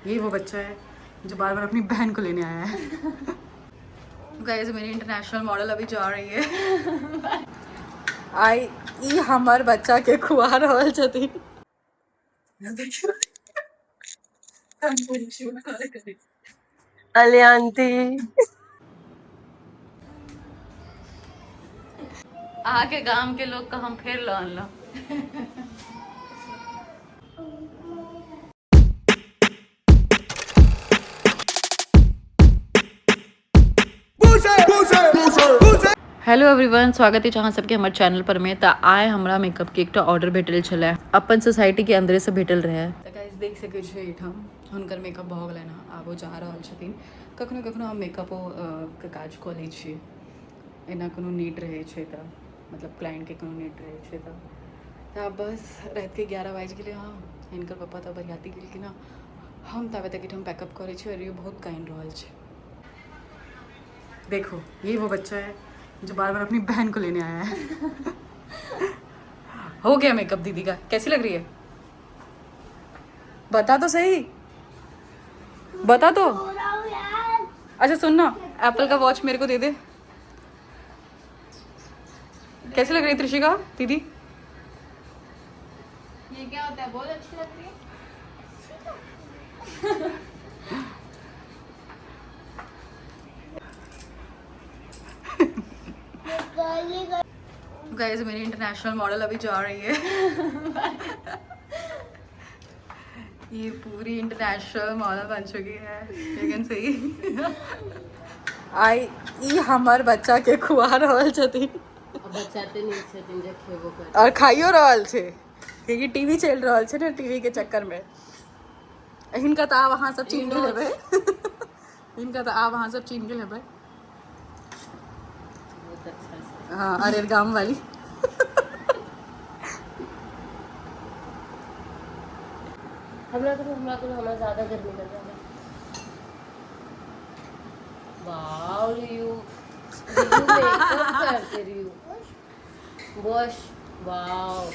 ये वो बच्चा है जो बार बार अपनी बहन को लेने आया है। गाइस मेरी इंटरनेशनल मॉडल अभी जा रही है। आई ई हमार बच्चा के खुआ रहल छथिन। देखियो अलियांती आके गांव के लोग का हम फिर लन लो। हेलो एवरीवन, स्वागत है जहाँ सबके हमारे चैनल पर में। तो आए हमरा मेकअप के एक ऑर्डर भेटल छलै, अपन सोसाइटी के अंदरे से भेटल रहे। तो गाइस देख सकै छै एठाम हुनकर मेकअप भऽ गेलनि हँ, आब ओ जा रहल छथिन। कखनो कखनो हम मेकअपो के काज कऽ लै छियै, एना कोनो नीड रहै छै तऽ, मतलब क्लाइंट के कोनो नीड रहै छै तऽ आब बस रात के 11 बाजि गेलै हँ। हिनकर पप्पा तऽ बरियाती गेलखिन हँ, हम ताबे तक एठाम पैकअप करै छी और ये बहुत काइन रहल छै। देखो ये वो बच्चा है जो बार बार अपनी बहन को लेने आया है। हो गया मेकअप दीदी का, कैसी लग रही है? बता तो सही, बता तो। अच्छा सुन ना, एप्पल का वॉच मेरे को दे दे। कैसी लग रही है त्रिशिका दीदी? ये क्या होता है? बहुत अच्छी लग रही है। गाइस मेरी इंटरनेशनल मॉडल अभी जा रही है। ये पूरी इंटरनेशनल मॉडल बन चुकी है, लेकिन सही। आई ई हमार बच्चा के खुआ रहल छथिन बचाते नहीं छथिन जे खेबो कर और खाइयो रहल छे, क्योंकि टीवी चल रहल छे ना, टीवी के चक्कर में हिनका तो आब अहाँ सब चीन गेल हेबै। हिनका तो आब अहाँ सब चीन गेल हेबै। बहुत अच्छा से। हाँ, अरे गाँव वाली। हमरा ज्यादा गर्मी लग रहा है। वाओ रियू मेकअप करते रियू वॉश। वाओ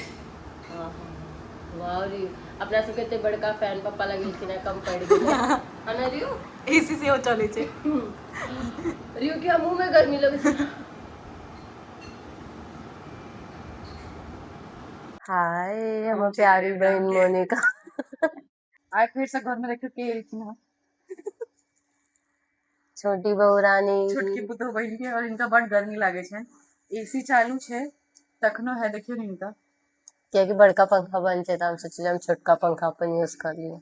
वाओ रियू अपना सबके एते बड़का फैन पप्पा लगेलखिन है, कम पड़ गेलै है ना रियू? एसी से हो चले छे। रियू के मुंह में गर्मी लगे छै। हाय हम प्यारी बहन मोनिका। आज फिर से घर में रख के एलखिन हँ। छोटी बहू रानी छोटकी पुतहु बहिन के, और इनका बड़ गर्मी लागे छे। एसी चालू छे तखनो है, देखियो न इनका। क्योंकि बड़का पंखा बन छै, हम सोचलिए हम छोटका पंखा अपन यूज कर लिए।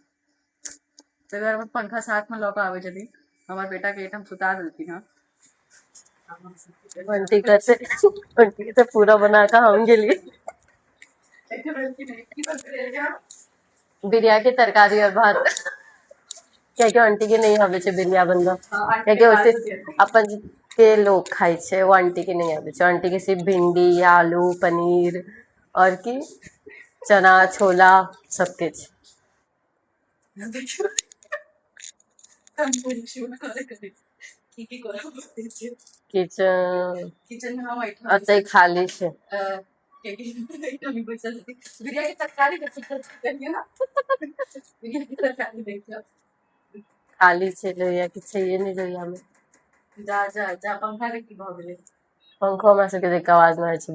तो अगर पंखा साथ में लऽ कऽ आबै छथिन, हमर बेटा के एकदम सुता देलखिन हँ। बंटी से पूरा बना कर हम गेलिए बिरिया के तरकारी और भात। क्योंकि आंटी के नहीं आवे छे बिरिया बनबा, क्योंकि ओसे अपन के लोग खाई छे, वो आंटी के नहीं आवे छे। आंटी के सिर्फ भिंडी, आलू, पनीर और की चना, छोला सब के छे। किचन अतै खाली छे। बिरिया के तरकारी खाली छे लोहिया के, छैहे नहीं लोहिया में। जा जा जा, पंखा के की भ गेलै? पंखो हमरा सबके देख के आवाज मारे छे।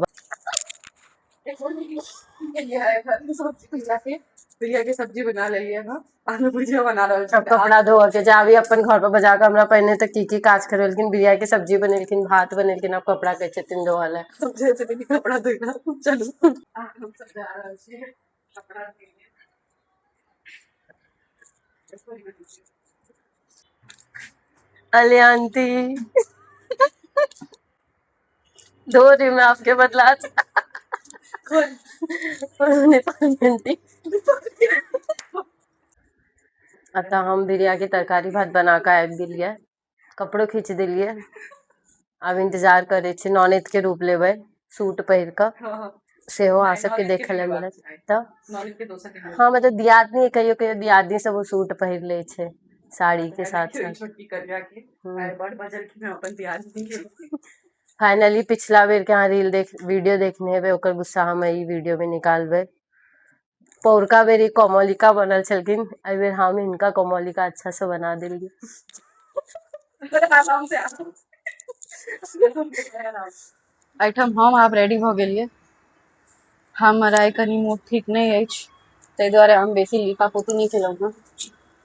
बिरिया के सब्जी बना लेलिए ना, आलू भुजिया बना रहल छी। कपड़ा धो के जाबी अपन घर पर बजा के हमरा पहले तक की काज करेलखिन। बिरिया के सब्जी बनेलखिन, भात बनेलखिन, अब कपड़ा के छथिन धोअल है। कपड़ा धोइला चलू हम सब जा रहल छी कपड़ा धोइले। अलियांती धो रही मैं आपके बदला। अतः हम बिरिया के तरकारी भात बना के आबि गेलिए, कपड़ो खींच दिलिए। अब इंतजार करे छे ननद के रूप लेबै, सूट पहिर कर सेहो आ सबके देखे ला मिलत। तो हाँ मतलब दियादनी कहियो कहियो दियादनी सब वो सूट पहिर ले छे साड़ी के साथ साथ। फाइनली पिछला बेर के यहाँ वीडियो देखने हेबे, ओकर गुस्सा हम ई वीडियो में निकालबे। पौरका बेरी कोमलिका बनल छलखिन, एहि बेर हम हिनका कोमलिका अच्छा से बना देलियै। एहिठाम हम आब रेडी भऽ गेलियै। हमरा कनी मूड ठीक नहि अछि, ताहि दुआरे हम बेसी लीपा पोती नहि केलहुँ हँ।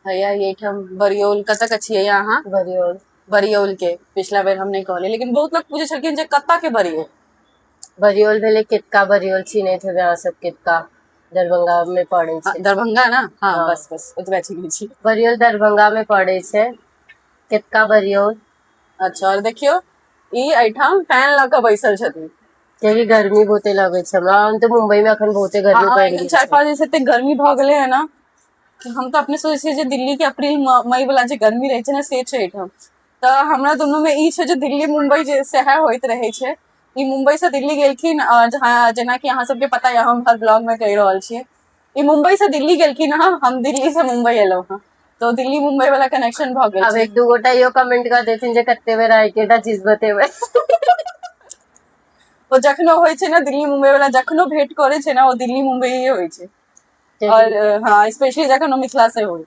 हैया एहिठाम बरियोल कतऽ के छियै अहाँ? बरियोल। बरियोल के पिछला बेर हम नहीं कहलियै, लेकिन बहुत लोग पूछे छलखिन जे कत्ता के बरियोल? बरियोल भेलै केतका बरियोल, चिन्हैत हेबै अहाँ सब केतका, दरभंगा में पड़ै छै। दरभंगा ना? हाँ, हाँ। बस ओतबे चिन्है छी। बरियोल दरभंगा में पड़ै छै, केतका बरियोल। अच्छा, और देखियो ई एहिठाम फैन लऽ कऽ बैसल छथिन, कियाकि गर्मी बहुते लगै छै हमरा। हम तऽ मुंबई में अखन बहुते गर्मी पड़ि गेल छै। 4-5 दिन से एते गर्मी भऽ गेलै है ना कि हम तो अपने सोचे छियै जे दिल्ली के अप्रैल मई वाला जे गर्मी रहै छै ना से छै एहिठाम। तऽ हमरा दुनू में ई छै जे दिल्ली मुंबई जे सएह होइत रहै छै। ई मुंबई से दिल्ली गेलखिन, जहाँ जेना कि अहाँ सबके पता है, हम हर ब्लॉग में कहि रहल छियै। ई मुंबई से दिल्ली गेलखिन हँ, हम दिल्ली से मुंबई एलहुँ हँ, तो दिल्ली मुंबई वाला कनेक्शन भऽ गेल अब छै। एक दू गोटा इहो कमेंट कर देथिन जे कते बेर एकेटा चीज बतेबै। तो जखनो होइ छै ना दिल्ली मुंबई वाला, जखनो भेंट करे छै ना, वो दिल्ली मुंबई होइ छै। और हाँ, स्पेशली जखन मिथिला से हो।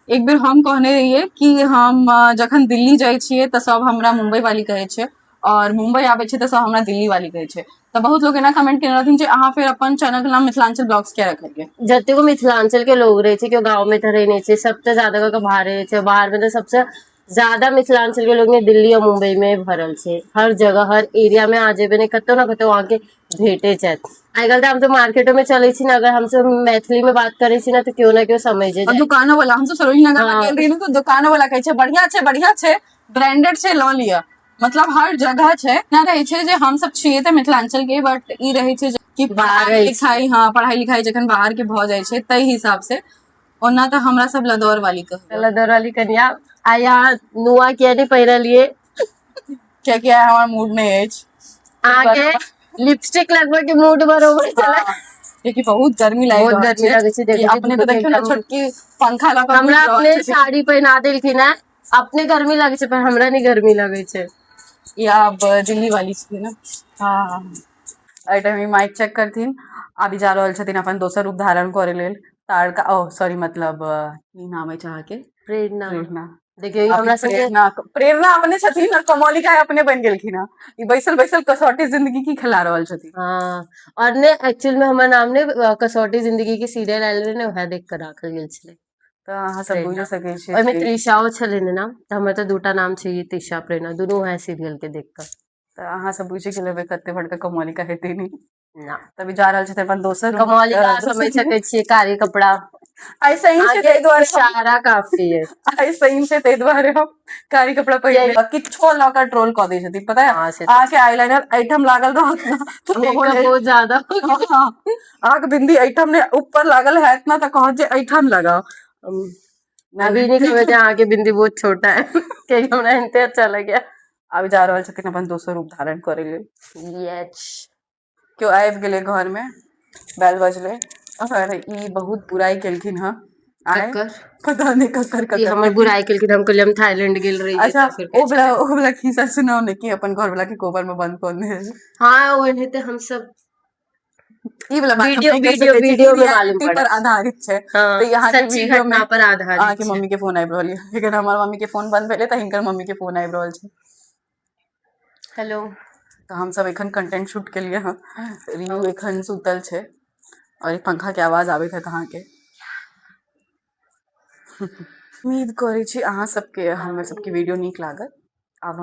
एक बेर हम कहने रहिए कि हम जखन दिल्ली जाइ छियै तऽ सब हमरा मुंबई वाली कहै छै, और मुंबई आबै छै तऽ सब हमरा दिल्ली वाली कहै छै। तऽ बहुत लोग एना कमेंट केने रहथिन जे अहाँ फिर अपन चैनल के नाम मिथिलांचल ब्लॉग्स किया रखलियै? जते को मिथिलांचल के लोग रहे छै, क्यों गाँव में तो रहे नहीं छै, सबसे ज्यादा का बाहर रहे छै। बाहर में तो सबसे ज्यादा मिथिलांचल के लोग ने दिल्ली और मुंबई में भरल छै। हर जगह हर एरिया में आ जेबे ने कतौ ना कतौ वहाँ के भेटे छै। आजकल तो हम तो मार्केटों में चले छी ना, अगर हमसे मैथिली में बात करे छी ना तो क्यों ना क्यों समझे जाए। दुकानों वाला हम सरोजनी नगर में गेल रही ना, तो दुकानों वाला कहै छै बढ़िया छै, ब्रांडेड छै, लऽ लिया। मतलब हर जगह छै ना, रहे छै जे हम सब छियै तऽ मिथिलांचल के, बट ई रहे छै कि पढ़ाई लिखाई, हाँ पढ़ाई लिखाई जखन बाहर के भऽ जाइ छै ताहि हिसाब से। ओना तऽ हमरा सब लदौर वाली कहबै। लदौर वाली कनिया आया नुआ किया नहीं पहिरलिए? कियाकि आइ हमर मूड नहीं अछि। आगे लिपस्टिक लगबे के मूड बरोबर चला, क्योंकि बहुत गर्मी लागि बहुत रहल गर्मी छै। लगे छै। कि अपने तो देखियो ना छोटकी पंखा लगा के हमरा बैठ रहल अपने छै। साड़ी पहना देलखिन है, अपने गर्मी लगे छै पर हमरा नहीं गर्मी लगे छै। या अब दिल्ली वाली छियै ना। हाँ, एहि टाइम माइक चेक करथिन, आबि जा रहल छथिन अपन दोसर रूप धारण करे लेल। तारका सॉरी मतलब की नाम अछि अहाँके? प्रेरणा। प्रेरणा। देखियो हमरा संगे प्रेरणा अपने छथिन और कोमलिका अपने बन गेलखिन हँ। ई बैसल बैसल कसौटी जिंदगी की खिला रहल छथिन। हाँ, और ने एक्चुअल में हमर नाम ने कसौटी जिंदगी के सीरियल आयल रहे ने, वह देख कर राखल गेल छलै। तऽ अहाँ सब बुझि सकै छियै ओहिमे त्रिशाओ छलै ने नाम, तऽ हमर तऽ दूटा नाम छै, त्रिशा प्रेरणा, दुनू वएह सीरियल के देख कर। तऽ अहाँ सब बुझि गेल हेबै कते बड़का कोमलिका हेतै नी। ना तभी जा रहल छथिन अपन दोसर कोमलिका समझ सकै छियै, कारी कपड़ा आई सही छै, ताहि दुआरे इशारा काफी है। आई सही छै, ताहि दुआरे हम कारी कपड़ा पहिर किछो लऽ कऽ ट्रोल कऽ दै छथिन, पता है? अहाँके आईलाइनर एहिठाम लागल रहत ना तऽ बहुत ज्यादा अहाँके बिंदी एहिठाम ने ऊपर लागल हैत ना, तऽ कहत जे एहिठाम लगाओ। अभी नहीं कहबे जे अहाँके बिंदी बहुत छोटा है, कियाकि हमरा एनते अच्छा लगे। आब जा रहल छथिन अपन दोसर रूप धारण करे लेल। यस, क्यों आबि गेलै घर में, बैल बजले। अरे ई बहुत बुराई केलखिन हँ आइ, पता नहीं ककर हमर बुराई केलखिन, हम कहलियै हम थाईलैंड गेल रही। अच्छा, ओ वाला खिस्सा सुनाओ ने कि अपन घर वाला के कोबर में बंद कऽ देने। हाँ, ओनाहिते हम सब ई वाला बात वीडियो हम नहीं कह वीडियो सकै छी, वीडियो ई में मालूम रियलिटी पड़ा पर आधारित छै। हाँ, तो यहाँ के सच्ची वीडियो में घटना पर आधारित अहाँके मम्मी के फोन आबि रहल है, लेकिन हमर मम्मी के फोन बंद भेलै तऽ हिनकर मम्मी के फोन आबि रहल छै। हेलो, तऽ हम सब एखन कंटेंट शूट केलिए हँ। रियू एखन सुतल छै और पंखा के आवाज आबैत हैत अहाँके। उम्मीद करै छी अहाँ सबके हमर सबके वीडियो नीक लागत। अब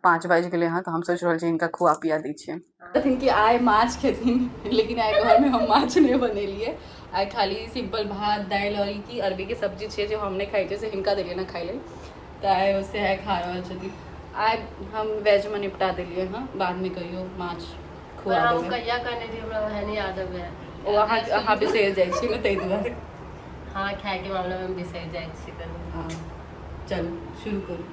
5 बाजि गेलै हँ, तऽ हम सोचि रहल छी हिनका खुआ पिया दै छियै। कहथिन कि आइ माछ खेथिन, लेकिन आइ घरमे हम माछ नहीं बनेलिए। आइ खाली सिंपल भात दालि और की अरबी के सब्जी छै जो हम नहीं खाई छै, से हिनका देलिए ना खाई लेल, तऽ आइ ओसे आइ खा रहल छथिन। आइ हम वेज में निपटा देलिए हँ, बाद में कहियो माछ खुआ देबै। कहिया कहने रही, हमरा वह नहीं याद आबै। ओ अहाँ बिसरि जाइ छी ने, ताहि दुआरे। हाँ, खाए के मामला में बिसरि जाइ छी कनी। हाँ, चलू शुरू करू।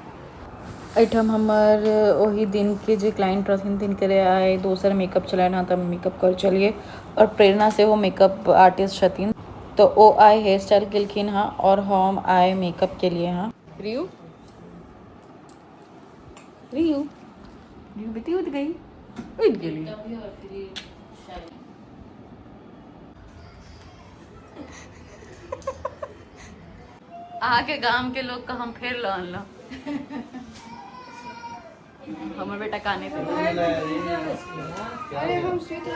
एहिठाम हमर ओहि दिन के जे क्लाइंट रहथिन तिनके आइ दोसर मेकअप छलनि हँ, तऽ मेकअप कर चलिए। और प्रेरणा से वो मेकअप आर्टिस्ट छथिन, तो ओ आइ हेयर स्टाइल केलखिन हँ और हम आइ मेकअप के लिए हँ। रियू रियू रियू बेटी उठ गई, उठ गेली। आके गांव के लोग का हम फिर लन लो हमर बेटा काने थे अरे हम स्वीट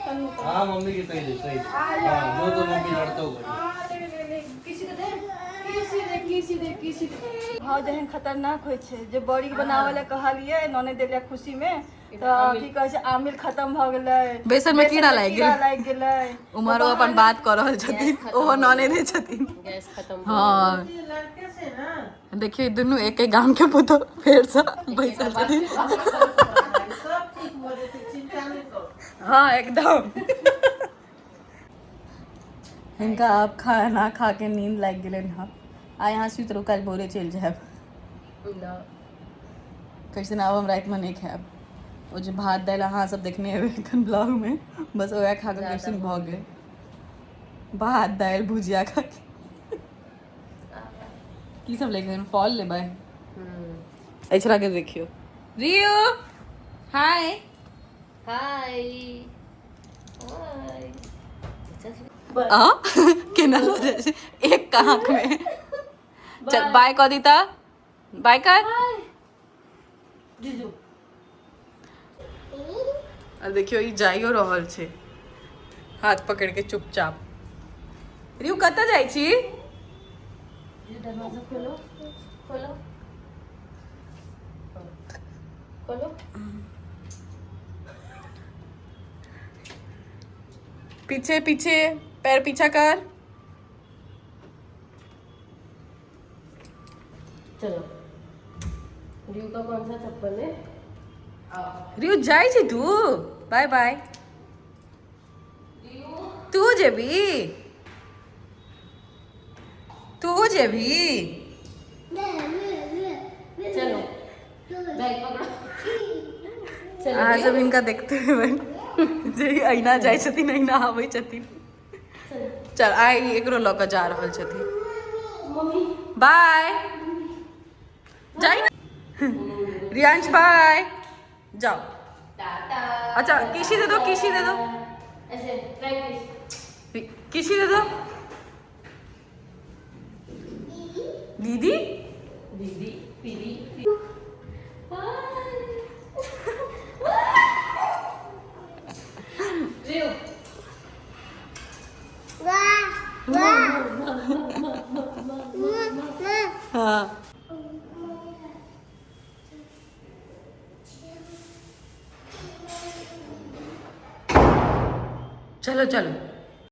हाँ मम्मी की सही जो तो मम्मी लड़ते हो भाव जहन खतरनाक होइ छै जे बड़ी बनावे ले कहलिए नने देलिया खुशी में तो की कहै छै आमिल खत्म भ गेलै बेसन में कीड़ा लाग गेलै उमर वो अपन बात कर रहल छथिन ओहो नने दे छथिन गैस खत्म हाँ देखियो दुनू एक एक गांव के पुतो फेर से बैसल छथिन हाँ एकदम हिनका अब खाना खा के नींद लाग गेलै हँ आ यहाँ सुति रहू काल्हि भोरे चलि जायब कैसे अब हम राति में नहीं खायब वो जो भात दालि अहाँ सब देखने हेबै एखन ब्लॉग में बस वएह खा के कैसन भऽ गेलै भात दालि भुजिया खा के की सब लेके फल लेबै एछरा के देखियो रियो हाय हाय आ केना लो जैसे एक आंख में चल बाय कर दीता बाय कर आ देखियो ई जाइयो रहल छै हाथ पकड़ के चुपचाप रियू कत जाइ छी दरवाजा खोलो खोलो खोलो पीछे पीछे पैर पीछा कर चलो रियू का कौन सा चप्पल है रियू जाइ छी तू बाय बाय तू जेबी तू जेबी चलो बैग पकड़ो अहाँ सब इनका देखते हुए जे अहिना जाइ छथिन अहिना आबै छथिन चल आइ एकरो लऽ कऽ जा रहल छथिन बाय जाइ ना रियांश बाय जाओ अच्छा किसी दे दो ऐसे प्रैक्टिस किसी दे दो दीदी दीदी दीदी रियू हाँ चलो चलो